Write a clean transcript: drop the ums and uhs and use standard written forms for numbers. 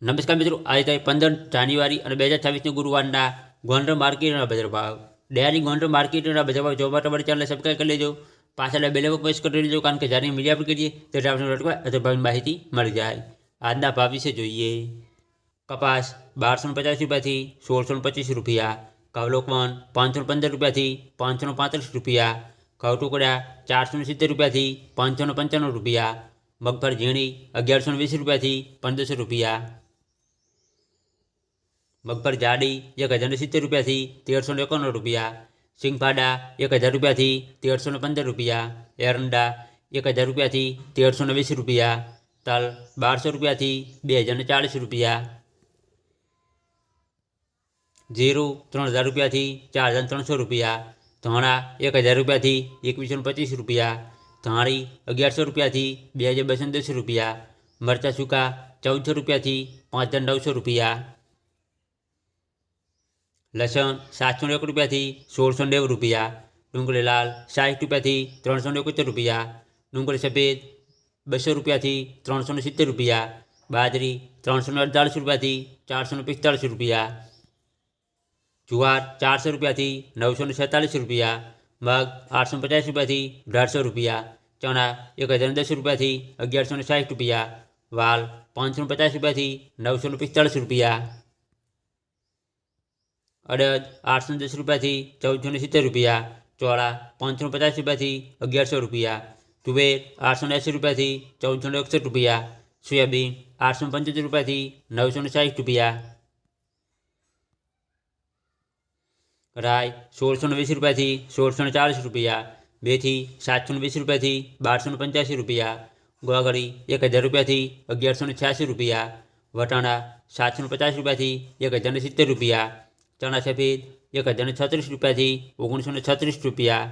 નમસ્કાર મિત્રો, આજે તારીખ 15 જાન્યુઆરી અને 2026 ગુરુવારના ગોંડલ માર્કેટના બજાર ભાવ. ડેરી ગોંડલ માર્કેટના બજાર ભાવ જોવા માટે અમારી ચેનલને સબસ્ક્રાઈબ કરી લેજો. પાછળ બેલ આઇકન પ્રેસ કરી લેજો, કારણ કે જ્યારે મીડિયા પર કરીએ ત્યારે આપણે અથવા ભાવની માહિતી મળી જાય. આજના ભાવ વિશે જોઈએ. કપાસ 1250 રૂપિયાથી 1625 રૂપિયા, ઘઉં લોકવન 515 રૂપિયાથી 535 રૂપિયા, ઘઉં ટુકડા 470 રૂપિયાથી 595 રૂપિયા, મગફળી ઝીણી 1120 રૂપિયાથી 1500 રૂપિયા, મગફળી જાડી 1070 રૂપિયાથી 1351 રૂપિયા, સિંગફાડા 1000 રૂપિયાથી 1315 રૂપિયા, એરંડા 1000 રૂપિયાથી 1320 રૂપિયા, તલ 1200 રૂપિયાથી 2040 રૂપિયા, જીરું 3000 રૂપિયાથી 4300 રૂપિયા, ધાણા 1000 રૂપિયાથી 2125 રૂપિયા, ધાણી 1100 રૂપિયાથી 2210 રૂપિયા, મરચાં સૂકા 1400 રૂપિયાથી 5900 રૂપિયા, લસણ 701 રૂપિયાથી 1690 રૂપિયા, ડુંગળી લાલ 60 રૂપિયાથી 371 રૂપિયા, ડુંગળી સફેદ 200 રૂપિયાથી 370 રૂપિયા, બાજરી 348 રૂપિયાથી 445 રૂપિયા, જુવાર 400 રૂપિયાથી 947 રૂપિયા, મગ 850 રૂપિયાથી 1800 રૂપિયા, ચણા 1010 રૂપિયાથી 1160 રૂપિયા, વાલ 550 રૂપિયાથી 945 રૂપિયા, અડદ 810 રૂપિયાથી 1470 રૂપિયા, ચોળા 550 રૂપિયાથી 1100 રૂપિયા, તુવેર 880 રૂપિયાથી 1461 રૂપિયા, સોયાબીન 875 રૂપિયાથી 960 રૂપિયા, રાય 1620 રૂપિયાથી 1640 રૂપિયા, મેથી 720 રૂપિયાથી 1285 રૂપિયા, ગોગળી 1000 રૂપિયાથી 1186 રૂપિયા, વટાણા 750 રૂપિયાથી 1070 રૂપિયા, ચણા સફેદ 1036 રૂપિયાથી 1936 રૂપિયા,